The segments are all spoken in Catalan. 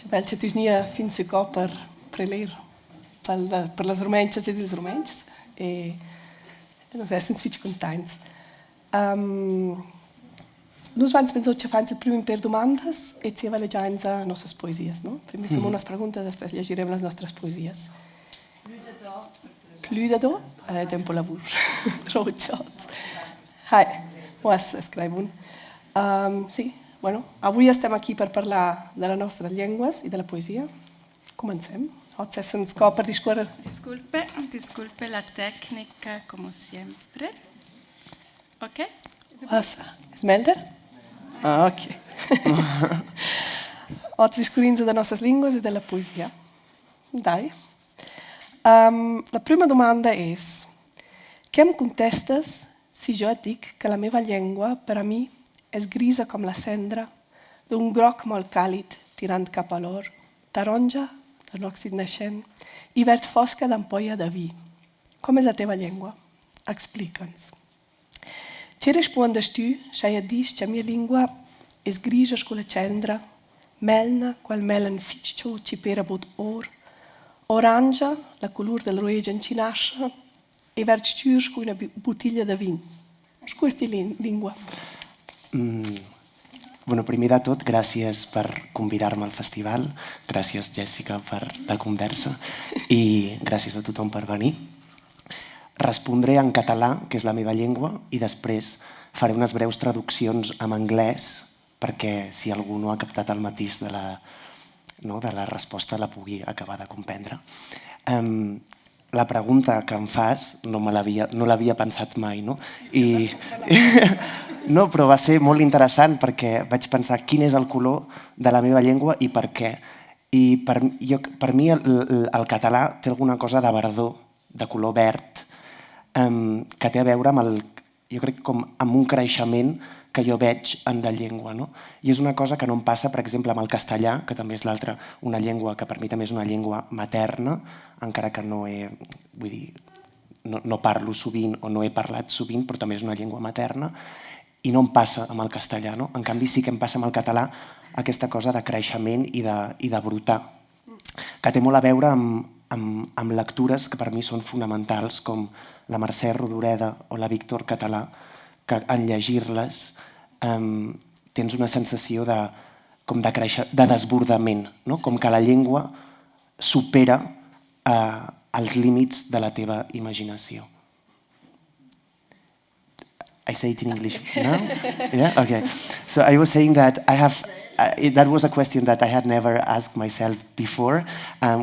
Bel che tu snia fin su co per preler per las rumenches e des rumenches e non so, sens fich contents. Nus vans pensò che fanno prima per domandas e ci vale già in nostre poesies, no? Prima famo unas preguntas, després llegirem les nostres poesies. Plus de do, tempo lavur. Rotxot. Hai, was escrivun. Sí, bueno, avui estem aquí per parlar de les nostres llengües i de la poesia. Comencem. Oggi se'ns co per discorrere. Disculpe la tecnica como siempre. Ok? Passa. Smelter? Ah, ok. Oggi discorrendo de nostres lingues e della poesia. Dai. La prima domanda és: què em contestes si jo et dic que la meva llengua, per a mi, és grisa com la cendra, d'un groc molt càlid tirant cap a l'or, taronja d'un òxid naixent i verd fosca d'ampolla de vi? Com és la teva llengua? Explica'ns. Ci rispondes tu, se et dius que la mia língua és grisa com la cendra, melna, qual melen ficcio ci pera bot or, orangia, la color del roig en cinascia, e verd sturs con una bottiglia de vin. És questa língua. Bueno, primer de tot, gràcies per convidar-me al festival. Gràcies, Jessica, per la conversa. I gràcies a tothom per venir. Respondré en català, que és la meva llengua, i després faré unes breus traduccions en anglès perquè si algú no ha captat el matís de la resposta la pugui acabar de comprendre. La pregunta que em fas no l'havia pensat mai, no? No, però va ser molt interessant perquè vaig pensar quin és el color de la meva llengua i per què. I per mi el català té alguna cosa de verdor, de color verd, que té a veure jo crec com amb un creixement que jo veig en la llengua. No? I és una cosa que no em passa, per exemple, amb el castellà, que també és l'altra, una llengua que per mi també és una llengua materna, encara que no parlo sovint o no he parlat sovint, però també és una llengua materna, i no em passa amb el castellà. No? En canvi, sí que em passa amb el català aquesta cosa de creixement i de brotar, que té molt a veure amb lectures que per mi són fonamentals, com la Mercè Rodoreda o la Víctor Català, que en llegir-les tens una sensació de desbordament, no? Com que la llengua supera els límits de la teva imaginació. I say it in English now? Yeah? Okay. So I was saying that that was a question that I had never asked myself before,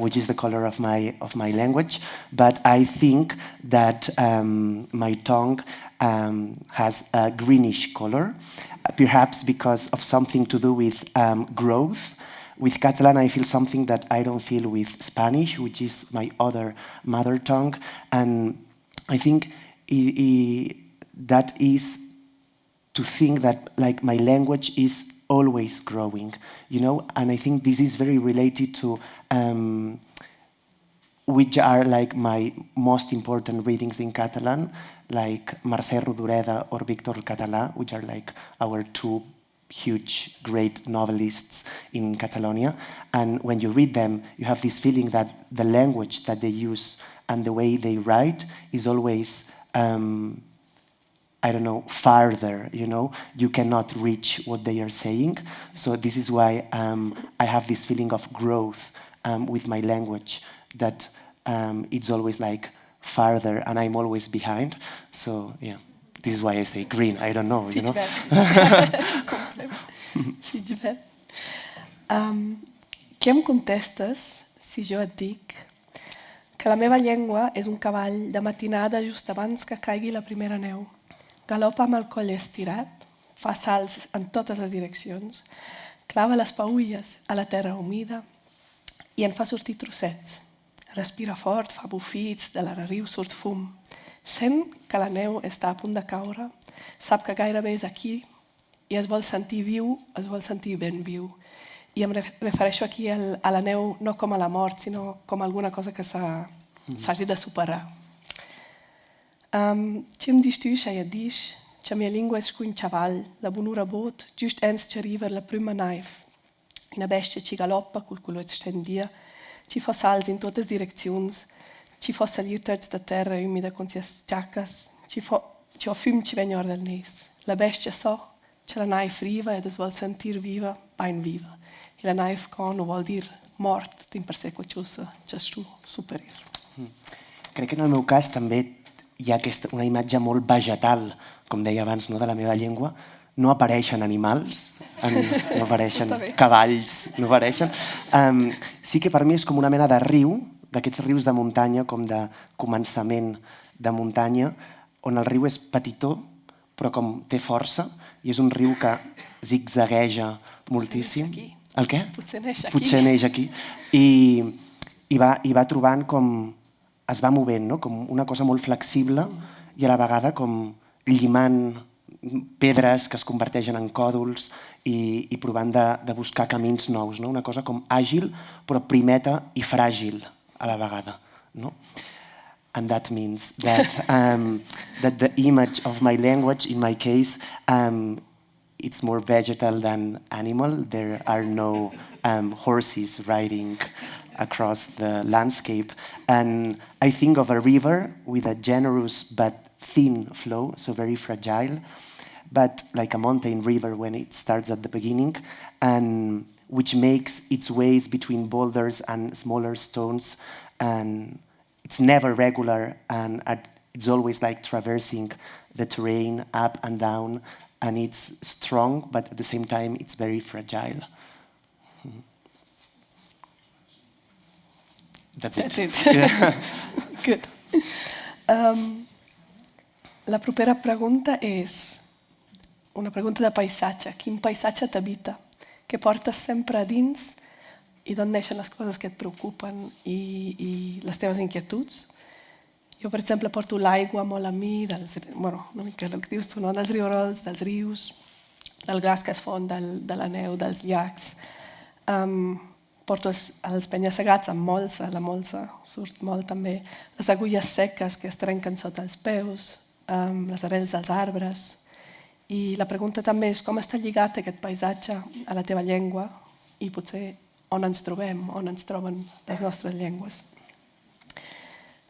which is the color of my language. But I think that my tongue has a greenish color, perhaps because of something to do with growth. With Catalan, I feel something that I don't feel with Spanish, which is my other mother tongue. And I think that is to think that like my language is always growing, you know, and I think this is very related to which are like my most important readings in Catalan, like Mercè Rodoreda or Víctor Català, which are like our two huge, great novelists in Catalonia. And when you read them, you have this feeling that the language that they use and the way they write is always farther, you know, you cannot reach what they are saying. So this is why I have this feeling of growth with my language, that it's always like farther and I'm always behind. So yeah, this is why I say green, I don't know, you know. Què em contestes si jo et dic que la meva llengua és un cavall de matinada just abans que caigui la primera neu? Galopa amb el coll estirat, fa salts en totes les direccions, clava les peülles a la terra humida i en fa sortir trossets. Respira fort, fa bufits, de l'arriu surt fum. Sent que la neu està a punt de caure, sap que gairebé és aquí i es vol sentir viu, es vol sentir ben viu. I em refereixo aquí a la neu no com a la mort, sinó com a alguna cosa que s'hagi de superar. Ce îmi dici tu și aia dici, ce mi-e lingua és cu un cavall, la bunura bot, just ens ce river la prima naif. una bestia ci galoppa col colore stendia, ci fa salts in tutte le direzioni, ci fa salir tots da terra umida con sias giaccas, ci fa fum ci vegna or del nes. La bestia so, ce la naif riva ed es vol sentir viva, bain viva. E la naif con no vol dir mort din per ser quatxosa, gestu superior. Crec que en el meu cas també hi ha una imatge molt vegetal, com deia abans, no, de la meva llengua. No apareixen animals, no apareixen cavalls, no apareixen. Sí que per mi és com una mena de riu, d'aquests rius de muntanya, com de començament de muntanya, on el riu és petitó, però com té força, i és un riu que zigzagueja moltíssim. El què? Potser neix aquí. Potser neix aquí. I va trobant com... es va movent, no? Com una cosa molt flexible i a la vegada com llimant pedres que es converteixen en còdols i provant de buscar camins nous, no? Una cosa com àgil però primeta i fràgil a la vegada, no? And that means that the image of my language, in my case, it's more vegetal than animal. There are no horses riding across the landscape. And I think of a river with a generous but thin flow, so very fragile, but like a mountain river when it starts at the beginning, and which makes its ways between boulders and smaller stones, and it's never regular, and it's always like traversing the terrain up and down, and it's strong, but at the same time it's very fragile. That's it. Yeah. Good. La propera pregunta és una pregunta de paisatge. Quin paisatge t'habita? Què portes sempre a dins i d'on neixen les coses que et preocupen i les teves inquietuds? Jo, per exemple, porto l'aigua molt a mi, una mica el que dius tu, no? Dels rierols, dels rius, del gas que es fon, de la neu, dels llacs. Porto els penya-segats amb molsa, la molsa surt molt també, les agulles seques que es trenquen sota els peus, les arrels dels arbres. I la pregunta també és com està lligat aquest paisatge a la teva llengua i potser on ens trobem, on ens troben les nostres llengües.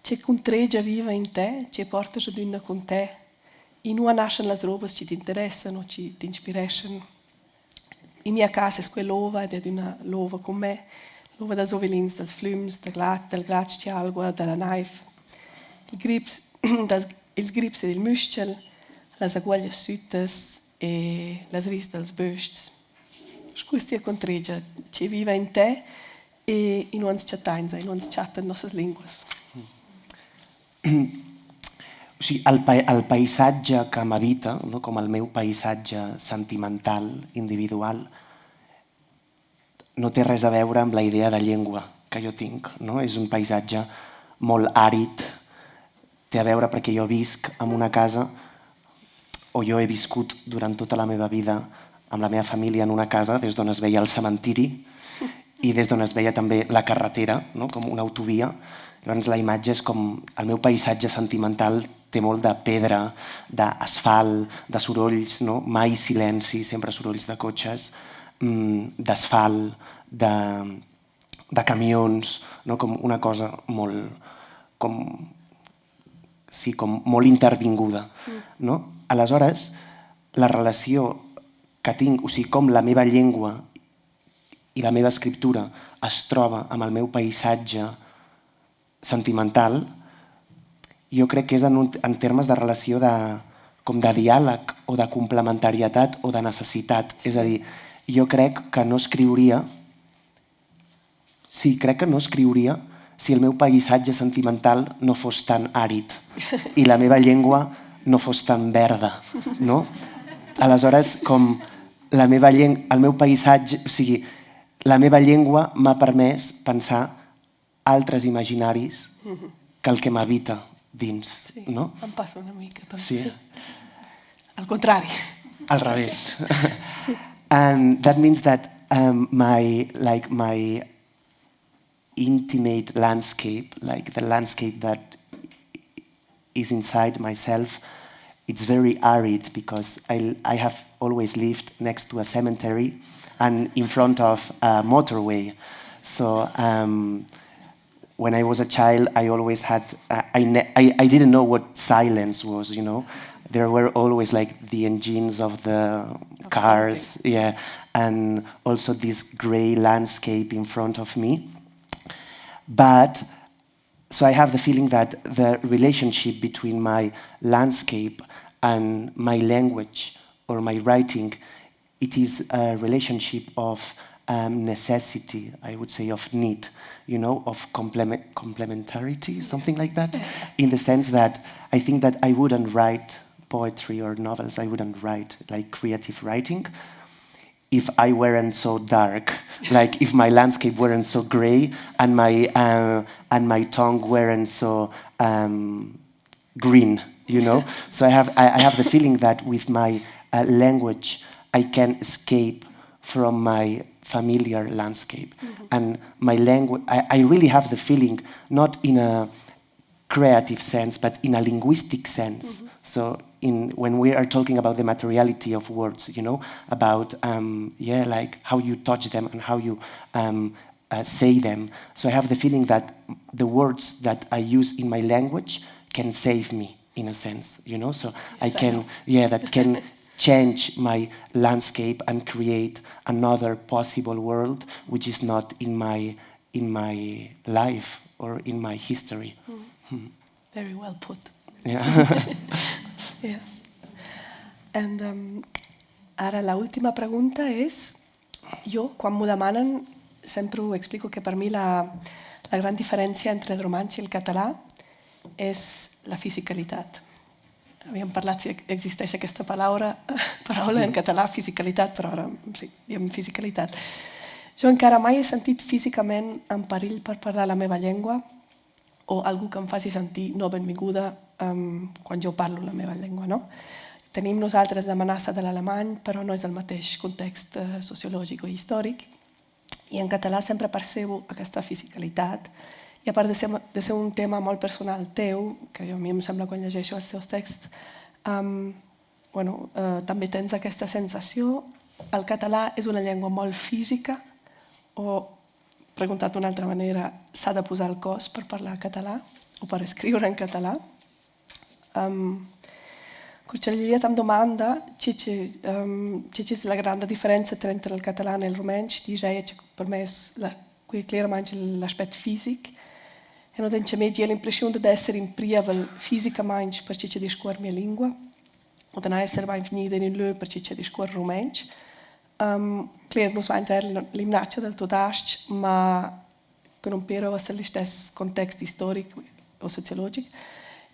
C'è contregia viva in te, c'è portes aduna con te, i nu nascen les robes ci t'interessano, ci t'inspirescen. In mia casa è quell'ova ed è una l'ova con me, l'ova dels ovelins, dels flums, del glatsch di algua, della knife, ils grips del muscel, les aguaglias süttes e les ris dels bösts. Questa è contregia, c'è viva in te e in uns chattains, in uns chatten nostres linguas. O sigui, el paisatge que m'habita, no? Com el meu paisatge sentimental, individual, no té res a veure amb la idea de llengua que jo tinc. No? És un paisatge molt àrid, té a veure perquè jo visc en una casa, o jo he viscut durant tota la meva vida amb la meva família en una casa des d'on es veia el cementiri i des d'on es veia també la carretera, no? Com una autovia. Llavors la imatge és com el meu paisatge sentimental té molt de pedra, d'asfalt, de sorolls, no? Mai silenci, sempre sorolls de cotxes, d'asfalt, de camions, no? Com una cosa molt, com molt intervinguda. No? Aleshores, la relació que tinc, o sigui, com la meva llengua i la meva escriptura es troba amb el meu paisatge sentimental, jo crec que és en termes de relació com de diàleg o de complementarietat o de necessitat. És a dir, jo crec que no escriuria si el meu paisatge sentimental no fos tan àrid i la meva llengua no fos tan verda, no? Aleshores, com el meu paisatge, o sigui, la meva llengua m'ha permès pensar altres imaginaris que el que m'habita dins, no? Em passa una mica, també. Sí. Al contrari. Al revés. Sí. And that means that my intimate landscape, like the landscape that is inside myself, it's very arid because I have always lived next to a cemetery and in front of a motorway. So when I was a child, I always had, I didn't know what silence was, you know. There were always like the engines of the cars, yeah, and also this gray landscape in front of me. But, so I have the feeling that the relationship between my landscape and my language or my writing, it is a relationship of necessity, I would say, of need, you know, of complementarity, something like that, in the sense that I think that I wouldn't write poetry or novels, I wouldn't write like creative writing if I weren't so dark, like if my landscape weren't so gray and my tongue weren't so green, you know. So I have the feeling that with my language I can escape from my familiar landscape, and my language. I really have the feeling, not in a creative sense, but in a linguistic sense. So when we are talking about the materiality of words, you know, about like how you touch them and how you say them. So I have the feeling that the words that I use in my language can save me in a sense, you know. So yes, that can change my landscape and create another possible world which is not in my life or in my history. Very well put. Yeah. Yes. And ara l'última pregunta és, jo quan m'ho demanen sempre ho explico que per mi la gran diferència entre el romanç i el català és la fisicalitat. Havíem parlat si existeix aquesta paraula en català, fisicalitat, però ara sí, diem fisicalitat. Jo encara mai he sentit físicament en perill per parlar la meva llengua o algú que em faci sentir no benvinguda quan jo parlo la meva llengua. No? Tenim nosaltres l'amenaça de l'alemany, però no és el mateix context sociològic o històric. I en català sempre percebo aquesta fisicalitat. I a part de ser un tema molt personal teu, que a mi em sembla quan llegeixo els teus texts, també tens aquesta sensació. El català és una llengua molt física o, preguntat d'una altra manera, s'ha de posar el cos per parlar català o per escriure en català? Kuchalilia tam domanda, c'è la grande differenza tra il catalano e il romansch, diceia che per me qui chiaramente l'aspetto fisico, e non tengo mai l'impressione di essere in privel fisicamente per ciò che discorre mia lingua, o di non essere mai finita in un luogo per ciò che discorre romansch. Chiaro, non so intendere l'immagine del todast, ma che non però è lo stesso contesto storico o sociologico.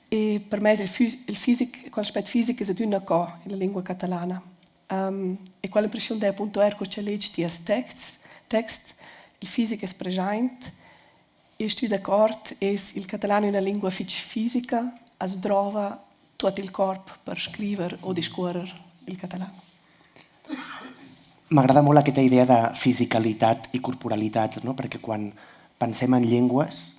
E per me l'aspetto fisico è una cosa nella lingua catalana. E quell'impressione è appunto che c'è legge text, il fisico è presente, e sto d'accordo, il catalano è una lingua fisica, si trova tutto il corpo per scrivere o discorrere il catalano. M'agrada molt aquesta idea de fisicalitat i corporalitat, no? Perquè quan pensem en llengües,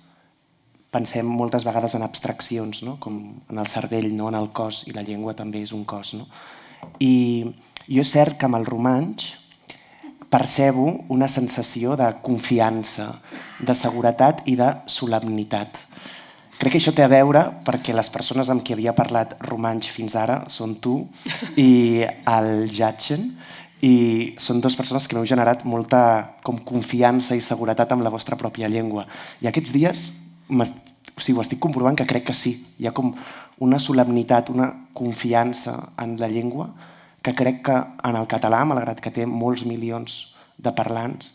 pensem moltes vegades en abstraccions, no? Com en el cervell, no en el cos, i la llengua també és un cos. No? I jo és cert que amb el romanx percebo una sensació de confiança, de seguretat i de solemnitat. Crec que això té a veure perquè les persones amb qui havia parlat romanx fins ara són tu i el Jatchen, i són dues persones que m'heu generat molta confiança i seguretat amb la vostra pròpia llengua. I aquests dies ho estic comprovant que crec que sí. Hi ha com una solemnitat, una confiança en la llengua que crec que en el català, malgrat que té molts milions de parlants,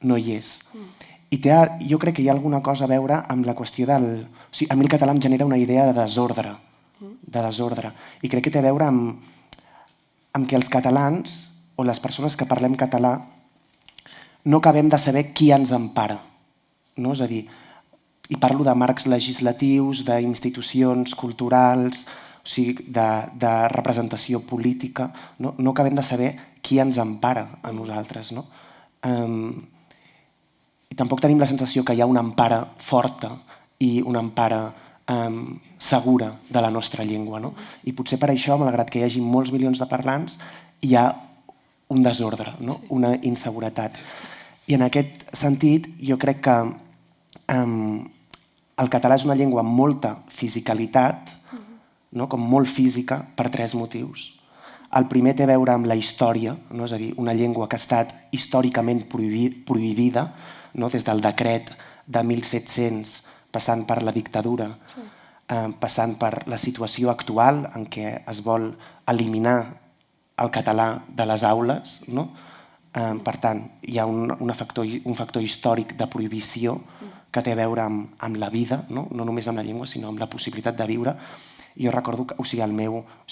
no hi és. I jo crec que hi ha alguna cosa a veure amb la qüestió del... O sigui, a mi el català em genera una idea de desordre. I crec que té a veure amb que els catalans o les persones que parlem català no acabem de saber qui ens empara. No? És a dir, i parlo de marcs legislatius, d'institucions culturals, o sigui, de representació política, no acabem de saber qui ens empara a nosaltres. No? I tampoc tenim la sensació que hi ha una empara forta i una empara segura de la nostra llengua. No? I potser per això, malgrat que hi hagi molts milions de parlants, hi ha un desordre, no? Una inseguretat. I en aquest sentit, jo crec que el català és una llengua amb molta fisicalitat, no? Com molt física, per 3 motius. El primer té a veure amb la història, no? És a dir, una llengua que ha estat històricament prohibida, no? Des del decret de 1700, passant per la dictadura, passant per la situació actual en què es vol eliminar el català de les aules, no? Per tant, hi ha un factor històric de prohibició que té a veure amb la vida, no només amb la llengua, sinó amb la possibilitat de viure. Jo recordo que,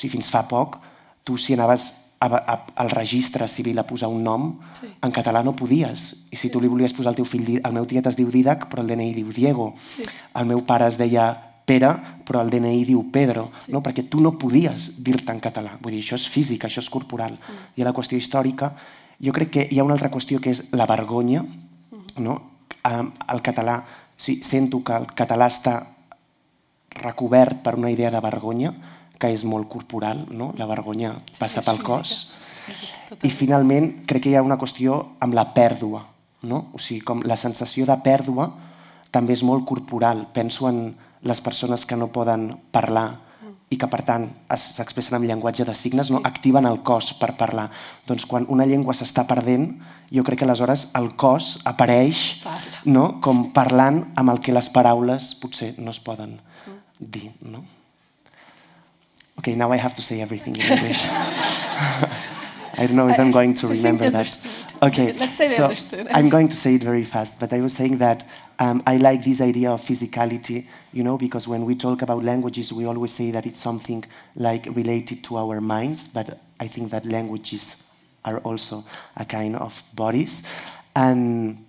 fins fa poc, tu si anaves al registre civil a posar un nom, en català no podies. I si tu li volies posar al teu fill, el meu tiet es diu Didac, però el DNI diu Diego. El meu pare es deia Pere, però el DNI diu Pedro, no? Perquè tu no podies dir-te en català. Vull dir, això és físic, això és corporal. Hi ha la qüestió històrica. Jo crec que hi ha una altra qüestió que és la vergonya. No? El català, sento que el català està recobert per una idea de vergonya, que és molt corporal, no? La vergonya passa pel cos. I finalment crec que hi ha una qüestió amb la pèrdua, no? O sigui, com la sensació de pèrdua també és molt corporal. Penso en les persones que no poden parlar i que per tant s'expressen amb llenguatge de signes, no? Activen el cos per parlar. Doncs quan una llengua s'està perdent, jo crec que aleshores el cos apareix, no? Com parlant amb el que les paraules potser no es poden dir, no? Okay, now I have to say everything in English. I don't know if I'm going to remember that. Okay, let's say they understood. I'm going to say it very fast, but I was saying that I like this idea of physicality, because when we talk about languages, we always say that it's something like related to our minds, but I think that languages are also a kind of bodies. And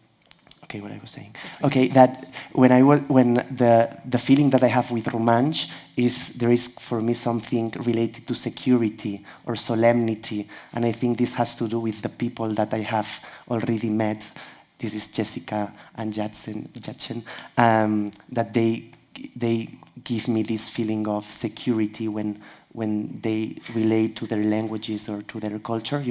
okay, what I was saying. Okay, that when the feeling that I have with Romansh is there is for me something related to security or solemnity, and I think this has to do with the people that I have already met. This is Jessica and Jatchen, that they give me this feeling of security when they relate to their languages or to their culture,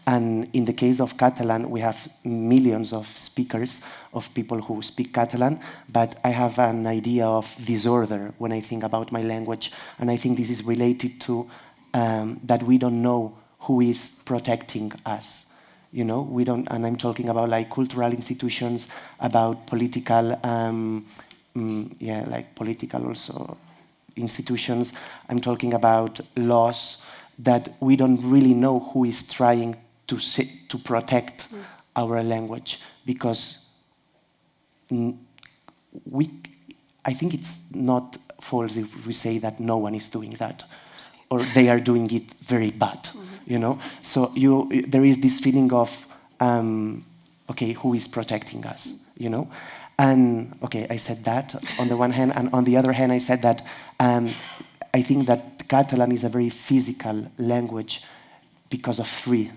And in the case of Catalan, we have millions of speakers, of people who speak Catalan, but I have an idea of disorder when I think about my language, and I think this is related to that we don't know who is protecting us. We don't, and I'm talking about like cultural institutions, about political, political also institutions. I'm talking about laws that we don't really know who is trying to protect our language, because I think it's not false if we say that no one is doing that, or they are doing it very bad, So there is this feeling of, okay, who is protecting us, And okay, I said that on the one hand, and on the other hand, I said that I think that Catalan is a very physical language because of 3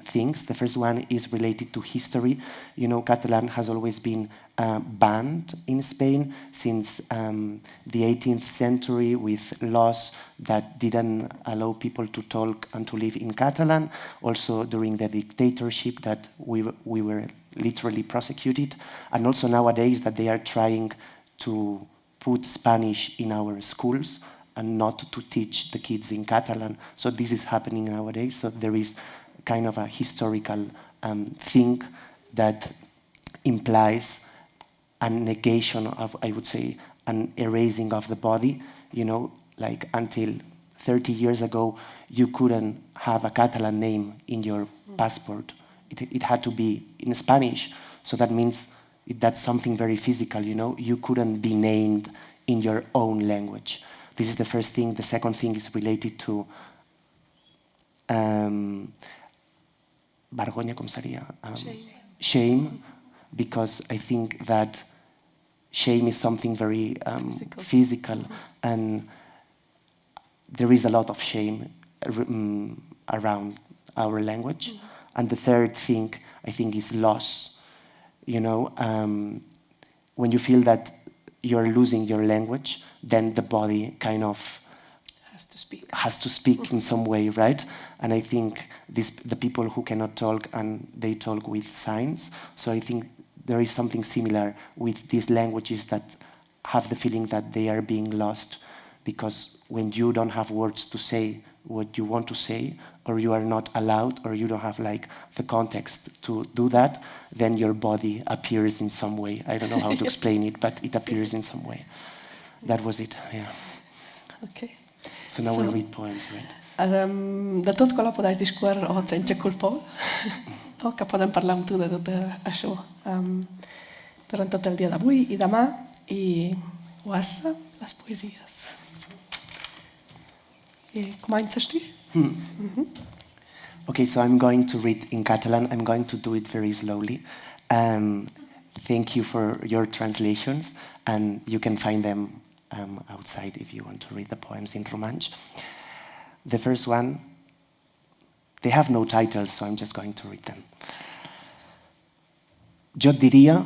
things. The first one is related to history. Catalan has always been banned in Spain since the 18th century, with laws that didn't allow people to talk and to live in Catalan. Also during the dictatorship that we were literally prosecuted. And also nowadays that they are trying to put Spanish in our schools and not to teach the kids in Catalan. So this is happening nowadays. So there is kind of a historical thing that implies a negation of, I would say, an erasing of the body. Like until 30 years ago, you couldn't have a Catalan name in your passport. It had to be in Spanish. So that means that's something very physical, You couldn't be named in your own language. This is the first thing. The second thing is related to vergonya, com seria? Shame, because I think that shame is something very physical, and there is a lot of shame around our language. And the third thing, I think, is loss. When you feel that you're losing your language, then the body kind of has to speak. Has to speak in some way, right? And I think the people who cannot talk, and they talk with signs. So I think there is something similar with these languages that have the feeling that they are being lost, because when you don't have words to say what you want to say, or you are not allowed, or you don't have like the context to do that, then your body appears in some way. I don't know how to explain it, but it appears in some way. That was it, yeah. Okay. So now we'll read poems, right? De tot que la podeu discutir o sense culpa, no? Que podem parlar amb tu de tot això durant tot el dia d'avui i demà, i oassa les poesies. I comences tu? Okay, so I'm going to read in Catalan. I'm going to do it very slowly. Thank you for your translations, and you can find them outside if you want to read the poems in Romansh. The first one, they have no titles, so I'm just going to read them. Jo et diria,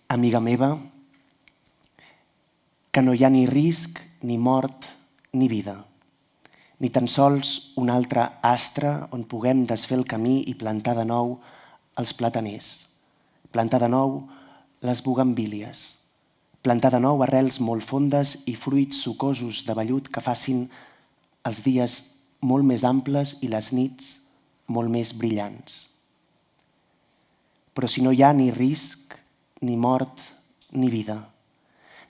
amiga meva, que no hi ha ni risc, ni mort, ni vida, ni tan sols un altre astre on puguem desfer el camí i plantar de nou els plataners, plantar de nou les bugambílies, plantar de nou arrels molt fondes i fruits sucosos de vellut que facin els dies molt més amples i les nits molt més brillants. Però si no hi ha ni risc, ni mort, ni vida,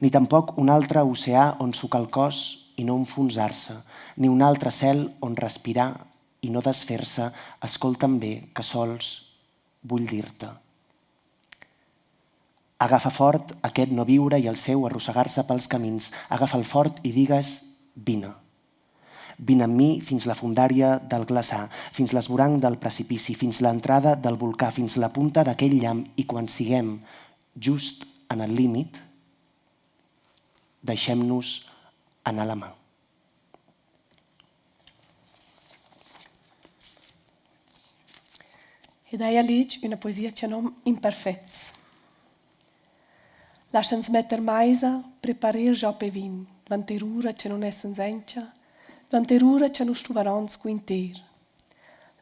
ni tampoc un altre oceà on sucar el cos i no enfonsar-se, ni un altre cel on respirar i no desfer-se, escolta'm bé, que sols vull dir-te. Agafa fort aquest no viure i el seu arrossegar-se pels camins. Agafa'l fort i digues, vine. Vine amb mi fins la fondària del glaçar, fins l'esvoranc del precipici, fins l'entrada del volcà, fins la punta d'aquell llamp, i quan siguem just en el límit, deixem-nos anar la mà. E daí allí una poesia ce nom Imperfets. Lascians metter maisa, preparir già pe vin, vanterura ce non essen sentia, vanterura ce non stuvarons quinter.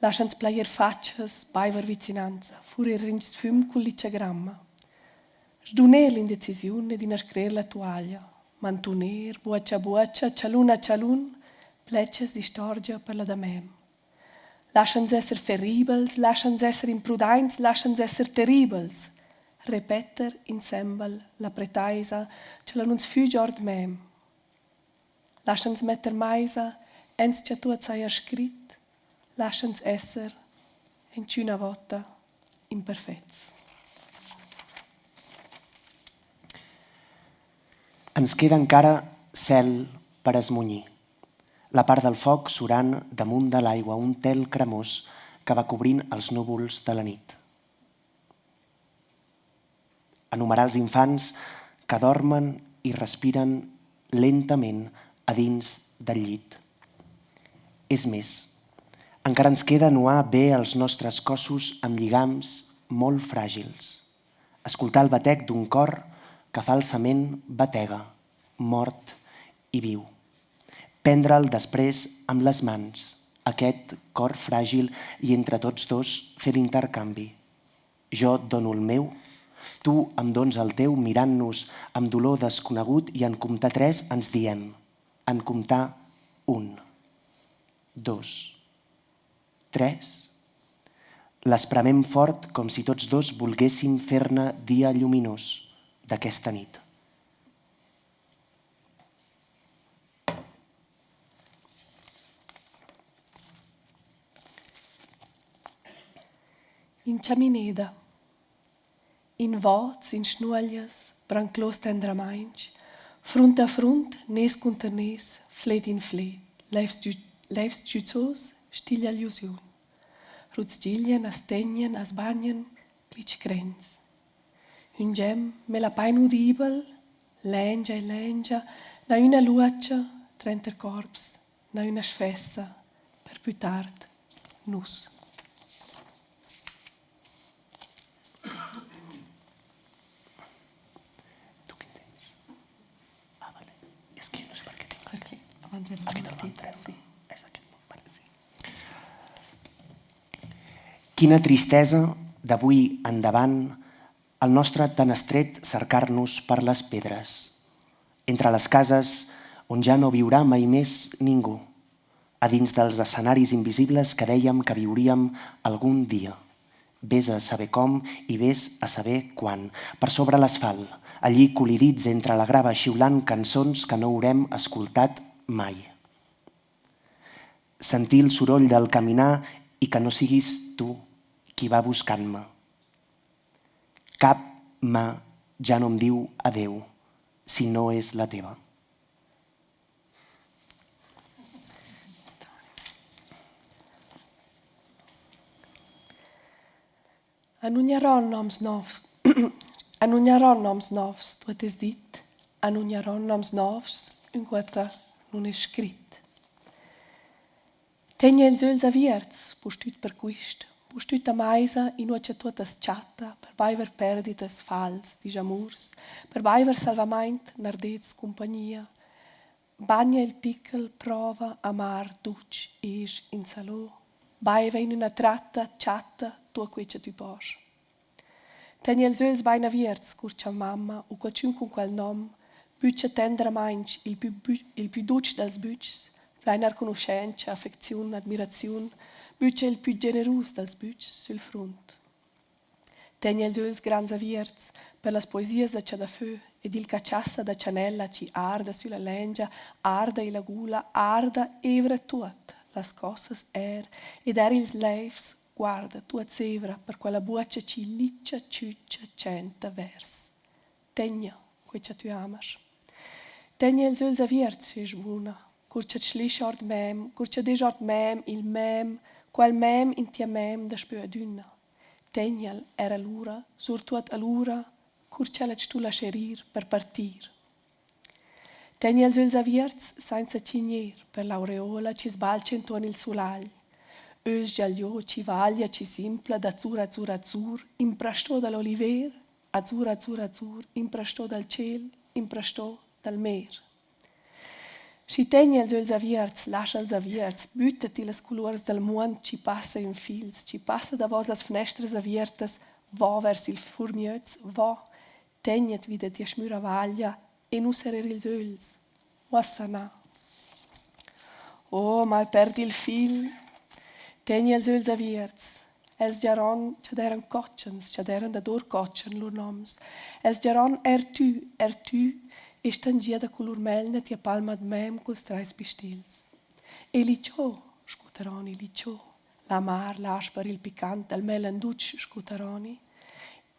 Lascians player faccias, baiver vicinanza, furir rins füm cul licegramma. Sduner l'indecisione di nascrer la toaglia, mantuner, buaccia buaccia, cialun a cialun, pleces di storgia per la damem. Lascians esser ferribels, lascians esser imprudains, lascians esser terribels. Repetter insembel la pretaisa, ce la nuns fü giord mem. Lascians metter maisa, ens ce tu sai scrit, lascians esser, en ciuna volta, imperfets. Ens queda encara cel per esmunyir. La part del foc surant damunt de l'aigua, un tel cremós que va cobrint els núvols de la nit. Enumerar els infants que dormen i respiren lentament a dins del llit. És més, encara ens queda nuar bé els nostres cossos amb lligams molt fràgils. Escoltar el batec d'un cor que falsament batega, mort i viu. Prendre'l després amb les mans, aquest cor fràgil, i entre tots dos fer l'intercanvi. Jo et dono el meu, tu em dones el teu, mirant-nos amb dolor desconegut, i en comptar 3 ens diem, en comptar 1, 2, 3. L'espremem fort com si tots dos volguéssim fer-ne dia lluminós d'aquesta nit. In chamineda, in vots, in schnualjas, branclos tendramainch, frunt a frunt, nes contra nes, flet in flet, leifs giuzos, stilla illusion. Rutstilien, astenien, asbanien, glitsch grens. Un gem, me la pain udibel, lengia e lengia, na una luaccia, trenter corps, na una sfessa, per più tard, nus. Aquest el vam treure. Sí. És aquest. Vale, sí. Quina tristesa d'avui endavant el nostre tan estret cercar-nos per les pedres, entre les cases on ja no viurà mai més ningú, a dins dels escenaris invisibles que dèiem que viuríem algun dia. Vés a saber com i vés a saber quan. Per sobre l'asfalt, allí col·lidits entre la grava xiulant cançons que no haurem escoltat mai. Sentir el soroll del caminar i que no siguis tu qui va buscant-me. Cap mà ja no em diu adeu si no és la teva. Anunyaran noms nous. Anunyaran noms nous, tu has dit. Anunyaran noms nous, un quota non è scritto. Tegna els öls avierts, postut per quist. Postut a maisa in uoce tuotas chatta, per baiver perdites fals, dijamurs, per baiver salvamaint, nardets compagnia. Bagna il pickel, prova, amar, duc, is, in salò. Baiva in una tratta, chatta, tu a quece tu pos. Tegna els öls bain avierts, curcia mamma, u qualcun con quel nom, bütcia tendra mainch, il più duc dels bütcs, pleiner conoscenza, affezione, admirazione, bütcia il più generus dels bütcs sul front. Tegna els öls grans avierts per las poesies da Ciadafö ed il cacciassa da Cianella ci arda sulla lengia, arda e la gula, arda evra tuot, las cosas ed ils leifs, guarda, tuot sevra per quella buccia ci liccia, ciuccia, centa vers. Tegna, queccia tu amas. Tegna els öls avierts, es buna, curcia schlisch ord mem, curcia des ord mem, il mem, qual mem in tia mem da spö adüna. Tegnal era l'ura, surtuat all'ura, curcia la tu la scherir per partir. Tegna els öls avierts senza cigner, per l'aureola ci sbalcia intorno il solagl. Öls giaglio ci vaglia, ci simpla, d'azzur, azzur, azzur, imprastò dall'oliver, azzur, azzur, azzur, imprastò dal ciel, imprastò dal mer. Si tegna els öls avierts, lascia els avierts, büttati les colors del mond, ci passa in fils, ci passa da vos as fnestres aviertes, vo vers il furmiöz, vo, tegnat vida tia schmüra vaglia, e nu serer ils öls, wassana. Oh, mal perdi il fil, tegna els öls avierts, els giaron, c'aderen cotchens, c'aderen da dor cotchen lor noms, els giaron tu, e stangia da color melna tia palma de mem culs trais pistils. E licciò, scuteroni, licciò, la mar, l'asper, il piccant, il melanduc, scuteroni,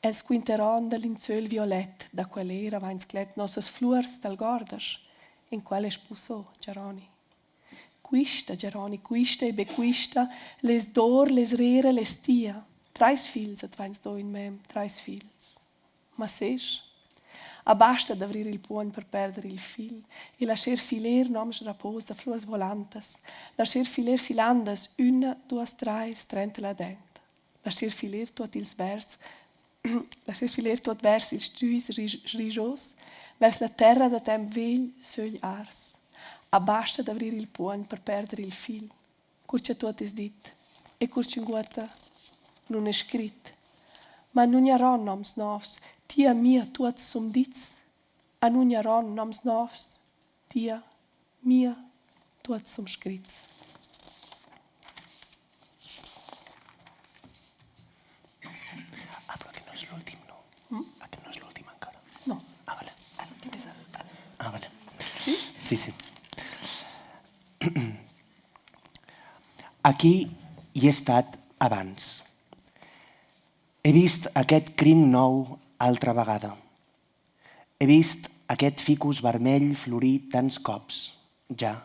els quinteron dall'inzöl violet, da quell'era va insclet nossas fluors dal gordas, in quale spussò, Geroni. Quista, Geroni, quista e bequista, les dor, les rere, les tia, trais fils et vains do in mem, trais fils. Ma sesch, Basta d'avrir il puogn per perdere il fil e lasciar filer noms rapos da flors volantes, lasciar filer filandes, una, duas, trais, trenta la dent, lasciar filer tot ils vers, lasciar filer tot vers ils stuis rijos, vers la terra da temp vell, sögl ars. Basta d'avrir il puogn per perdere il fil, curcia tot is dit, e curcia in guata non è scrit. Ma non hi ha noms novs, tia mia tuot som dits, a non hi ha noms novs, tia mia tuot som scrits. Però aquest no és l'últim, no? Aquest no és l'últim encara. No. Vale. L'últim és el... Vale. Sí? Sí. Aquí hi he estat abans. He vist aquest crim nou altra vegada. He vist aquest ficus vermell florir tants cops, ja.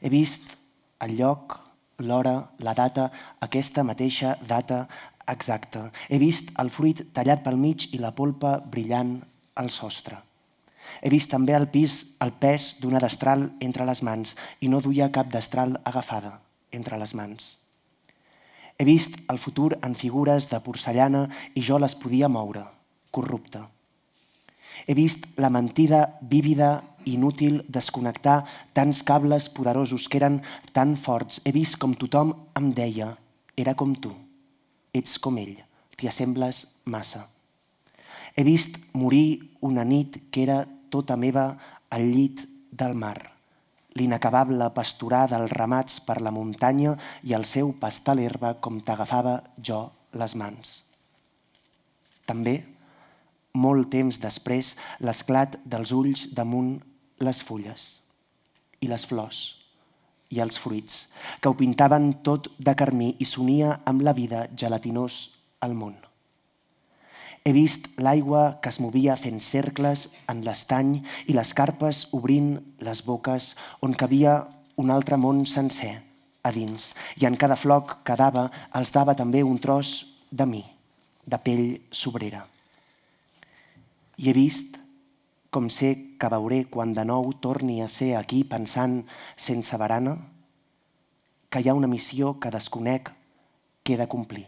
He vist el lloc, l'hora, la data, aquesta mateixa data exacta. He vist el fruit tallat pel mig i la polpa brillant al sostre. He vist també el pes d'una destral entre les mans i no duia cap destral agafada entre les mans. He vist el futur en figures de porcellana i jo les podia moure, corrupte. He vist la mentida vívida, inútil, desconnectar tants cables poderosos que eren tan forts. He vist com tothom em deia, era com tu, ets com ell, t'hi assembles massa. He vist morir una nit que era tota meva al llit del mar, l'inacabable pasturar dels ramats per la muntanya i el seu pastar l'herba com t'agafava jo les mans. També, molt temps després, l'esclat dels ulls damunt les fulles i les flors i els fruits, que ho pintaven tot de carmí i s'unia amb la vida gelatinós al món. He vist l'aigua que es movia fent cercles en l'estany i les carpes obrint les boques on cabia un altre món sencer a dins i en cada floc que dava els dava també un tros de mi, de pell sobrera. I he vist com sé que veuré quan de nou torni a ser aquí pensant sense barana, que hi ha una missió que desconec que he de complir.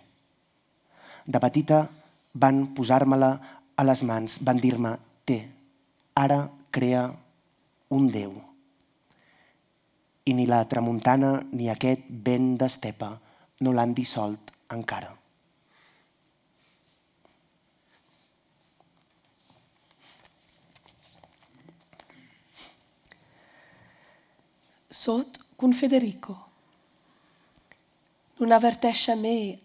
De petita van posar-me-la a les mans, van dir-me, té, ara crea un Déu. I ni la tramuntana ni aquest vent d'estepa no l'han dissolt encara. Sot con Federico. Non avvertesce me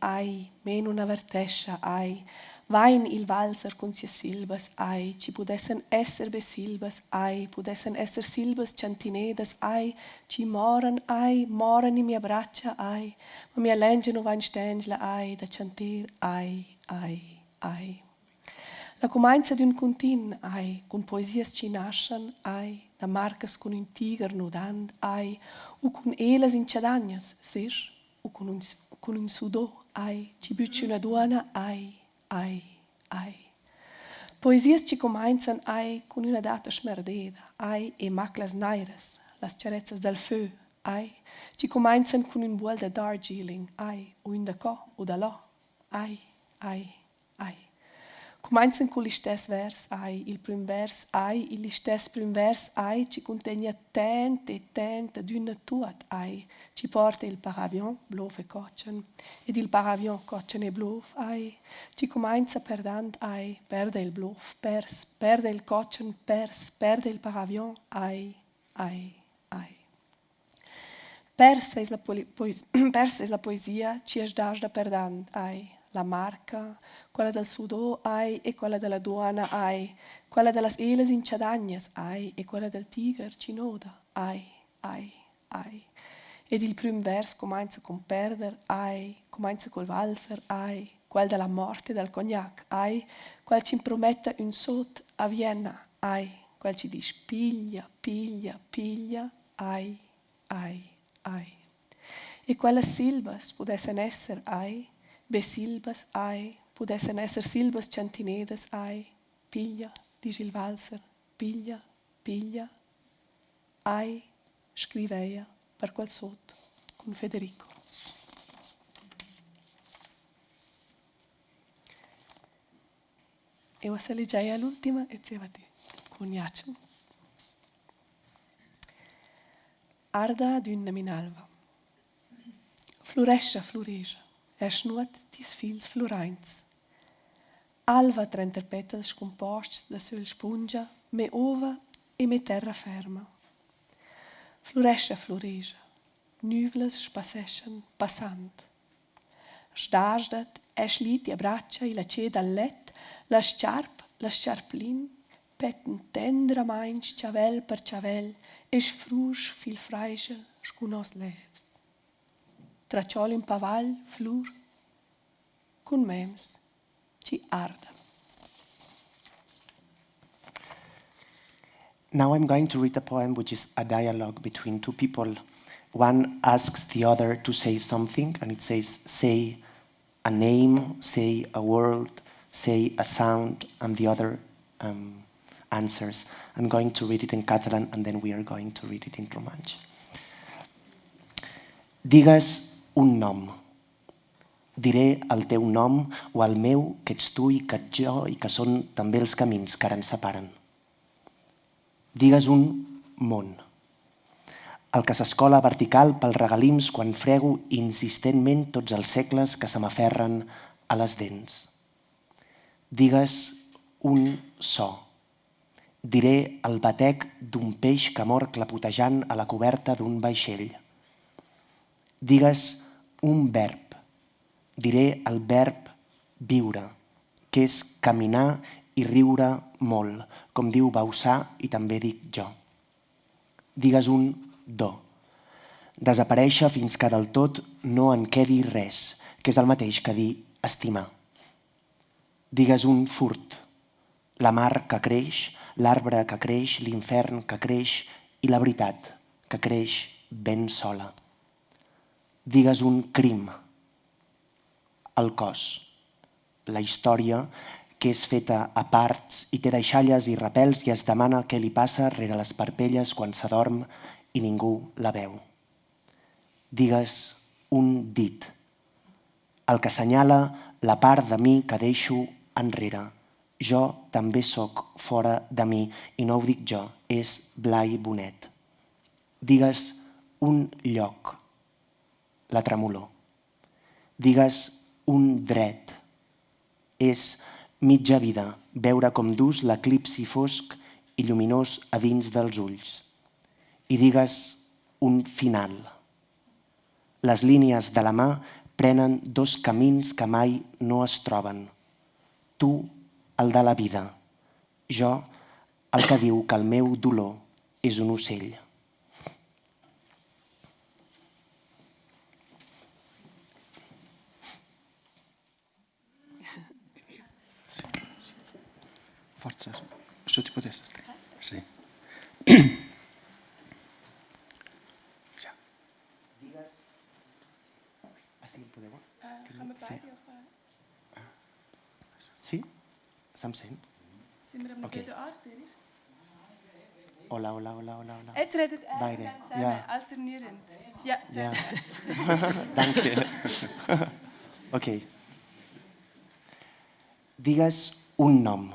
non avvertesce ai. Vain il valser con sia silbas ai, ci pudessen esser be silbas ai, pudessen esser silbas cantinedas ai, ci moren in mia braccia ai, ma mia lenge no vain stengla ai, da chantir ai. La comainza d'un contin ai, con poesias ci nascen ai, da marcas con un tiger nudant ai, o con elas in ciadagnas, sir, o con un sudò ai, ci butci una duana ai. Poesias ci comincian ai con una data smerdeda, ai e maclas nairas, las ciarezzas del feu, ai, ci comincian con un buol de Darjeeling, ai, o in da co o da lo, ai. Comincian con l'istess vers, ai, il prim vers, ai, il istess prim vers, ai, ci contegna tente d'una tuat, ai, ci porta il paravion, blof e coccian, ed il paravion coccian e blof, ai, ci comincia perdant, ai, perde il blof, pers, perde il coccian, pers, perde il paravion, ai. Persa es la poesia, ci es da perdant, ai, la marca, quella del sudò, ai, e quella della duana, ai, quella delle eles in ciadagnas, ai, e quella del tiger cinoda, ai. Ed il prim vers comincia con perder, ai, comincia col valser, ai, quel della morte del cognac, ai, quel ci promette un sot a Vienna, ai, quel ci dice piglia, ai. E quelle silbas podessen esser, ai, be silbas, ai, podessen esser silbas cantinedas, ai, piglia, dice il valser, piglia, ai, scriveia per quel sotto con Federico. E ora se leggeia l'ultima e zeva tu, con Iaccio. Arda d'una minalva. Florescia, schnuot tis fils florains. Alva trenter petals scomposts da sul spungia, me ova e me terra ferma. Florescia, nuvles spasseschen passant. Stasdat, schlit a braccia e la ceda al let, la sciarplin, petten tendra mainz, ciavel per ciavel, frus fil freigel, scunos levs. Tracciol in pavall, flur, con mems, ci arda. Now I'm going to read a poem which is a dialogue between two people. One asks the other to say something, and it says, say a name, say a word, say a sound, and the other answers. I'm going to read it in Catalan, and then we are going to read it in Romansh. Digues un nom. Diré el teu nom o el meu, que ets tu i que ets jo i que són també els camins que ara ens separen. Digues un món. El que s'escola vertical pels regalims quan frego insistentment tots els segles que se m'aferren a les dents. Digues un so. Diré el batec d'un peix que mor clapotejant a la coberta d'un vaixell. Digues un verb. Diré el verb viure, que és caminar i riure molt, com diu Bausà i també dic jo. Digues un do. Desaparèixer fins que del tot no en quedi res, que és el mateix que dir estimar. Digues un furt. La mar que creix, l'arbre que creix, l'infern que creix i la veritat que creix ben sola. Digues un crim. El cos. La història que és feta a parts i té deixalles i repels i es demana què li passa rere les parpelles quan s'adorm i ningú la veu. Digues un dit. El que assenyala la part de mi que deixo enrere. Jo també sóc fora de mi i no ho dic jo, és Blai Bonet. Digues un lloc. La tremolor. Digues un dret. És mitja vida veure com dus l'eclipsi fosc i lluminós a dins dels ulls. I digues un final. Les línies de la mà prenen dos camins que mai no es troben. Tu, el de la vida. Jo, el que diu que el meu dolor és un ocell. Forza, això ti potesse. Sì. Ja. Digues... Així el podeu? Gaan we beide of... Sí? Se'm sent? Zien we hem nog Oké. bij de aarde? Hola, hola, hola, hola, hola. Het redt het Beide, eigenlijk ja. samen, alternierend. Ja, Ja. zeker. Danke. Ok. Digues un nom.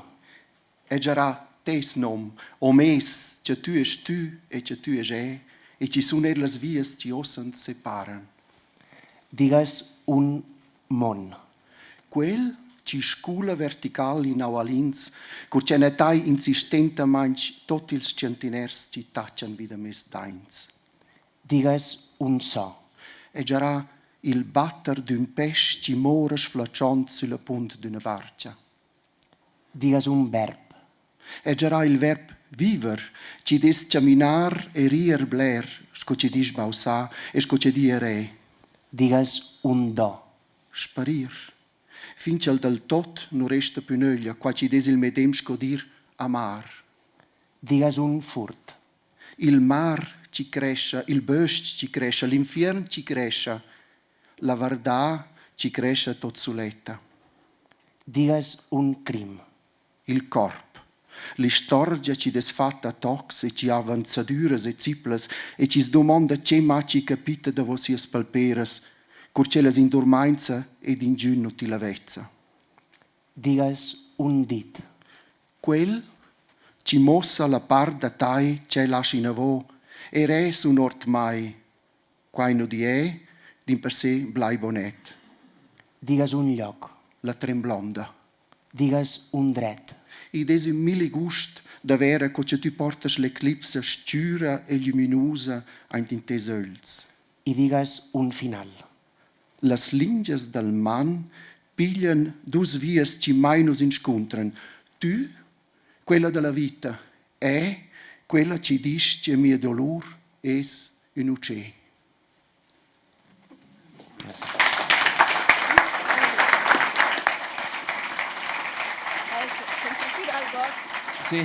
E già tes nom, o mes, che tu es tu e che tu es e ci sono le vies che ossen separan. Digues un món. Quel ci scula vertical in Aualins, cur ce ne tai insistenta manch tot ils centiners ci taccian vida mes dains. Digues un so. E già il batter d'un pes ci mora sflacciant sulla punta d'una barca. Digues un verb. E già il verb viver ci des caminar e rier bler, sco ci dis Bausà e sco ci di re. Digues un do. Sparir. Finché il del tot non resta più nulla, qua ci des il medem sco dir amar. Digues un furt. Il mar ci cresce, il bosc ci cresce, l'infern ci cresce, la verdà ci cresce tot suletta. Digues un crim. Il corp. L'istorgia ci desfatta tocs e ci avanzadures e ziples e ci domanda ce ma ci capita da vo sias palperas, curcelas in dormainza ed in giunno ti lavezza. Digues un dit. Quel ci mossa la part da tai c'è lasci navo e res un ort mai, quai no di din per sé Blai Bonet, Digues un lloc. la tremblonda. Digues un dret. Id es un mille gust d'avere co che tu portas l'eclipse sciura e luminosa in tes öls. I digues un final. Las linges del man piglian dus vies ci mai nos incontran. Tu, quella della vita, e quella ci dis che mio dolor es un ucè. Sí.